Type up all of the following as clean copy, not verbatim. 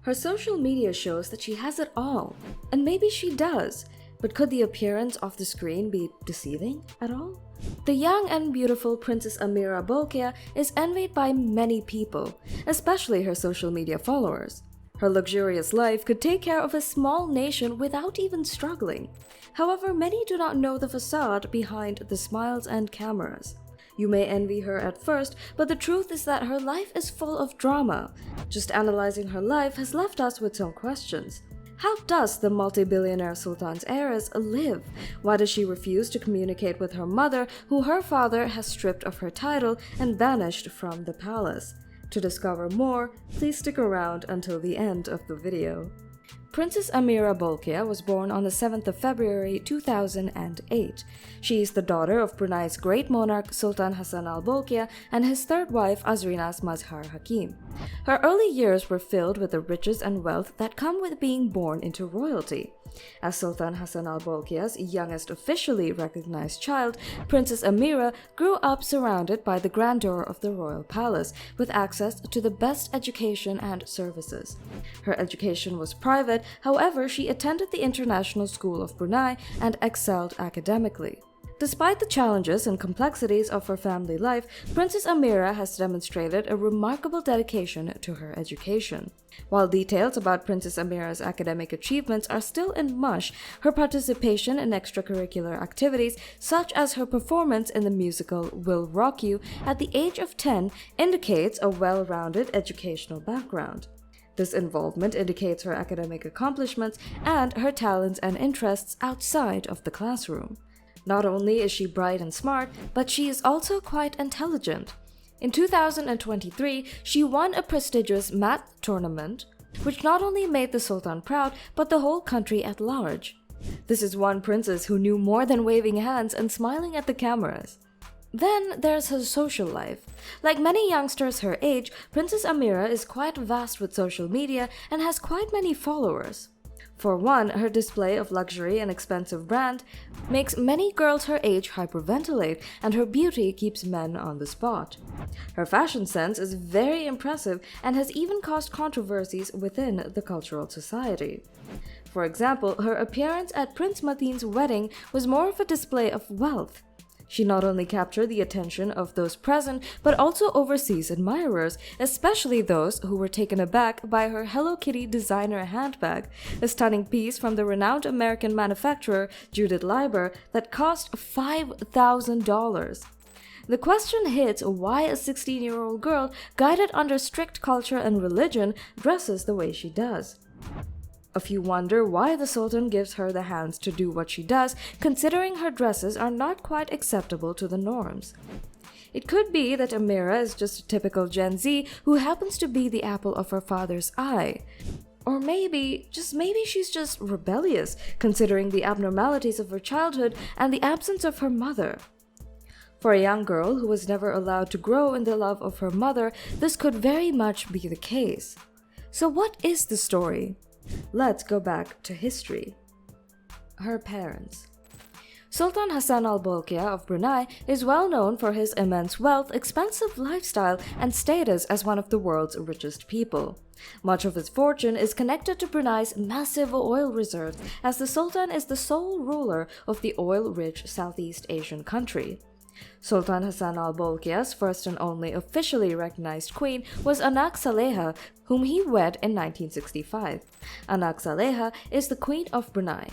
Her social media shows that she has it all, and maybe she does, but could the appearance off the screen be deceiving at all? The young and beautiful Princess Amira Bolkiah is envied by many people, especially her social media followers. Her luxurious life could take care of a small nation without even struggling. However, many do not know the facade behind the smiles and cameras. You may envy her at first, but the truth is that her life is full of drama. Just analyzing her life has left us with some questions. How does the multi-billionaire Sultan's heiress live? Why does she refuse to communicate with her mother, who her father has stripped of her title and banished from the palace? To discover more, please stick around until the end of the video. Princess Amira Bolkiah was born on the 7th of February 2008. She is the daughter of Brunei's great monarch Sultan Hassan al-Bolkiah and his third wife Azrinas Mazhar Hakim. Her early years were filled with the riches and wealth that come with being born into royalty. As Sultan Hassan al-Bolkiah's youngest officially recognized child, Princess Amira grew up surrounded by the grandeur of the royal palace, with access to the best education and services. Her education was private, however, she attended the International School of Brunei and excelled academically. Despite the challenges and complexities of her family life, Princess Amira has demonstrated a remarkable dedication to her education. While details about Princess Amira's academic achievements are still in mush, her participation in extracurricular activities, such as her performance in the musical Will Rock You at the age of 10, indicates a well-rounded educational background. This involvement indicates her academic accomplishments and her talents and interests outside of the classroom. Not only is she bright and smart, but she is also quite intelligent. In 2023, she won a prestigious math tournament, which not only made the Sultan proud, but the whole country at large. This is one princess who knew more than waving hands and smiling at the cameras. Then there's her social life. Like many youngsters her age, Princess Amira is quite vast with social media and has quite many followers. For one, her display of luxury and expensive brand makes many girls her age hyperventilate, and her beauty keeps men on the spot. Her fashion sense is very impressive and has even caused controversies within the cultural society. For example, her appearance at Prince Matin's wedding was more of a display of wealth. She not only captured the attention of those present, but also overseas admirers, especially those who were taken aback by her Hello Kitty designer handbag, a stunning piece from the renowned American manufacturer Judith Leiber that cost $5,000. The question hits why a 16-year-old girl, guided under strict culture and religion, dresses the way she does. A few wonder why the Sultan gives her the hands to do what she does, considering her dresses are not quite acceptable to the norms. It could be that Amira is just a typical Gen Z who happens to be the apple of her father's eye. Or maybe she's just rebellious, considering the abnormalities of her childhood and the absence of her mother. For a young girl who was never allowed to grow in the love of her mother, this could very much be the case. So what is the story? Let's go back to history. Her parents. Sultan Hassan al-Bolkiah of Brunei is well known for his immense wealth, expensive lifestyle, and status as one of the world's richest people. Much of his fortune is connected to Brunei's massive oil reserves, as the Sultan is the sole ruler of the oil-rich Southeast Asian country. Sultan Hassan al-Bolkiah's first and only officially recognized queen was Anak Saleha, whom he wed in 1965. Anak Saleha is the Queen of Brunei.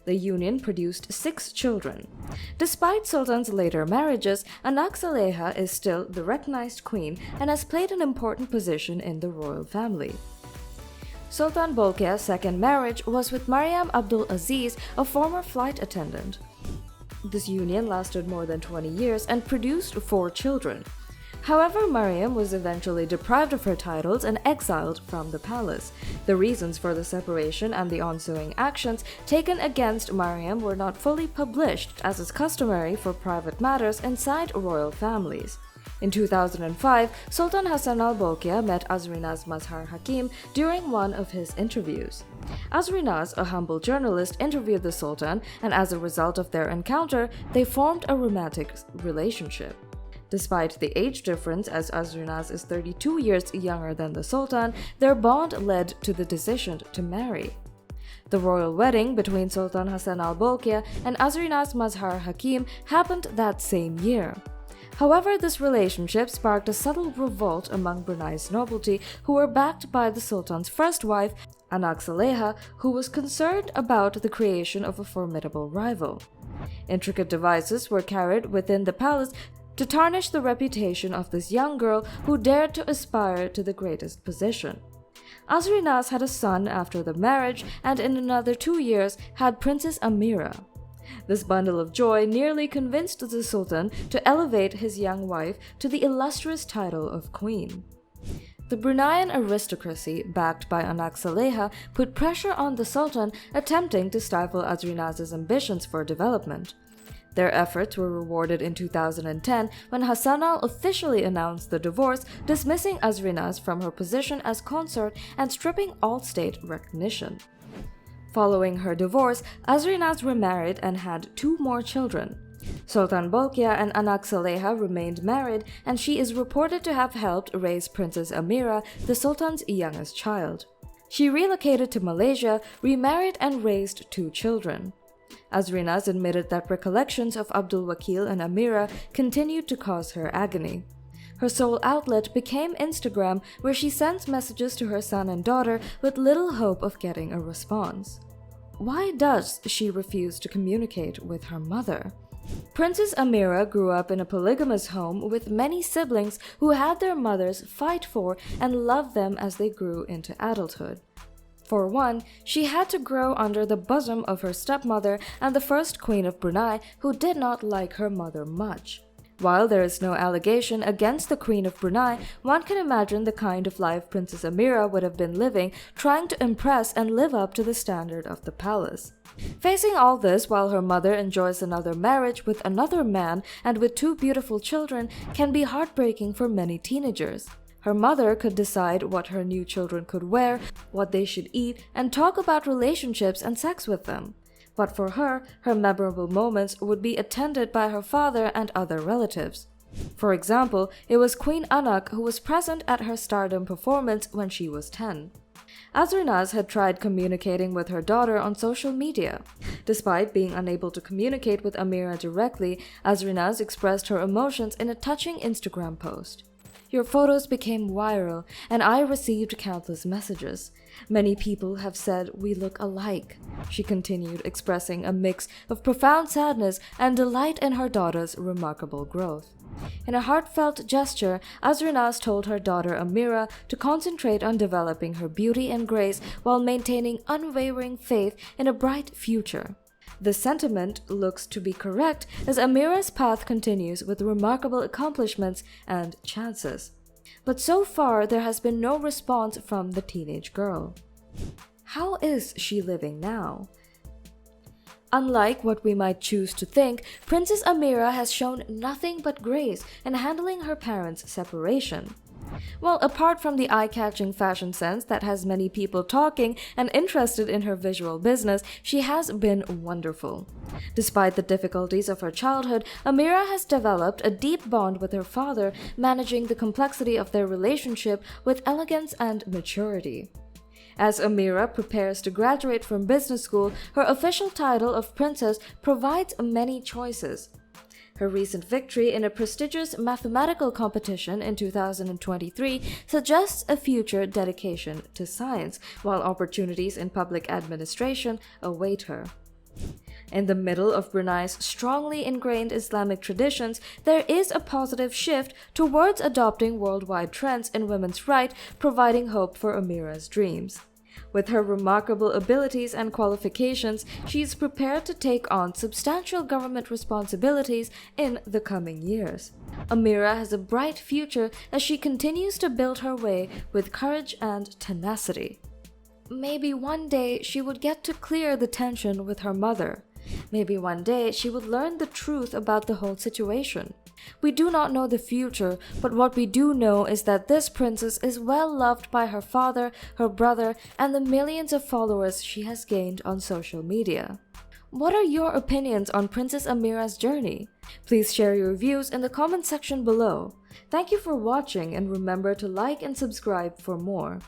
The union produced 6 children. Despite Sultan's later marriages, Anak Saleha is still the recognized queen and has played an important position in the royal family. Sultan Bolkiah's second marriage was with Mariam Abdul Aziz, a former flight attendant. This union lasted more than 20 years and produced 4 children. However, Mariam was eventually deprived of her titles and exiled from the palace. The reasons for the separation and the ensuing actions taken against Mariam were not fully published, as is customary for private matters inside royal families. In 2005, Sultan Hassan al-Bolkiah met Azrinas Mazhar Hakim during one of his interviews. Azrinas, a humble journalist, interviewed the Sultan, and as a result of their encounter, they formed a romantic relationship. Despite the age difference, as Azrinaz is 32 years younger than the Sultan, their bond led to the decision to marry. The royal wedding between Sultan Hassan al-Bolkiah and Azrinaz Mazhar Hakim happened that same year. However, this relationship sparked a subtle revolt among Brunei's nobility, who were backed by the Sultan's first wife, Anak Saleha, who was concerned about the creation of a formidable rival. Intricate devices were carried within the palace to tarnish the reputation of this young girl who dared to aspire to the greatest position. Azrinaz had a son after the marriage and in another 2 years had Princess Amira. This bundle of joy nearly convinced the Sultan to elevate his young wife to the illustrious title of queen. The Bruneian aristocracy, backed by Anak Saleha, put pressure on the Sultan, attempting to stifle Azrinaz's ambitions for development. Their efforts were rewarded in 2010 when Hassanal officially announced the divorce, dismissing Azrinaz from her position as consort and stripping all state recognition. Following her divorce, Azrinaz remarried and had 2 more children. Sultan Bolkiah and Anak Saleha remained married, and she is reported to have helped raise Princess Amira, the Sultan's youngest child. She relocated to Malaysia, remarried and raised 2 children. Azrinaz admitted that recollections of Abdul Wakil and Amira continued to cause her agony. Her sole outlet became Instagram, where she sends messages to her son and daughter with little hope of getting a response. Why does she refuse to communicate with her mother? Princess Amira grew up in a polygamous home with many siblings who had their mothers fight for and love them as they grew into adulthood. For one, she had to grow under the bosom of her stepmother and the first queen of Brunei, who did not like her mother much. While there is no allegation against the Queen of Brunei, one can imagine the kind of life Princess Amira would have been living, trying to impress and live up to the standard of the palace. Facing all this while her mother enjoys another marriage with another man and with 2 beautiful children can be heartbreaking for many teenagers. Her mother could decide what her new children could wear, what they should eat, and talk about relationships and sex with them. But for her memorable moments would be attended by her father and other relatives. For example, it was Queen Anak who was present at her stardom performance when she was 10. Azrinaz had tried communicating with her daughter on social media. Despite being unable to communicate with Amira directly, Azrinaz expressed her emotions in a touching Instagram post. "Your photos became viral, and I received countless messages. Many people have said we look alike," she continued, expressing a mix of profound sadness and delight in her daughter's remarkable growth. In a heartfelt gesture, Azrinaz told her daughter Amira to concentrate on developing her beauty and grace while maintaining unwavering faith in a bright future. This sentiment looks to be correct as Amira's path continues with remarkable accomplishments and chances. But so far, there has been no response from the teenage girl. How is she living now? Unlike what we might choose to think, Princess Amira has shown nothing but grace in handling her parents' separation. Well, apart from the eye-catching fashion sense that has many people talking and interested in her visual business, she has been wonderful. Despite the difficulties of her childhood, Amira has developed a deep bond with her father, managing the complexity of their relationship with elegance and maturity. As Amira prepares to graduate from business school, her official title of princess provides many choices. Her recent victory in a prestigious mathematical competition in 2023 suggests a future dedication to science, while opportunities in public administration await her. In the middle of Brunei's strongly ingrained Islamic traditions, there is a positive shift towards adopting worldwide trends in women's rights, providing hope for Amira's dreams. With her remarkable abilities and qualifications, she is prepared to take on substantial government responsibilities in the coming years. Amira has a bright future as she continues to build her way with courage and tenacity. Maybe one day she would get to clear the tension with her mother. Maybe one day she would learn the truth about the whole situation. We do not know the future, but what we do know is that this princess is well loved by her father, her brother, and the millions of followers she has gained on social media. What are your opinions on Princess Amira's journey? Please share your views in the comment section below. Thank you for watching and remember to like and subscribe for more.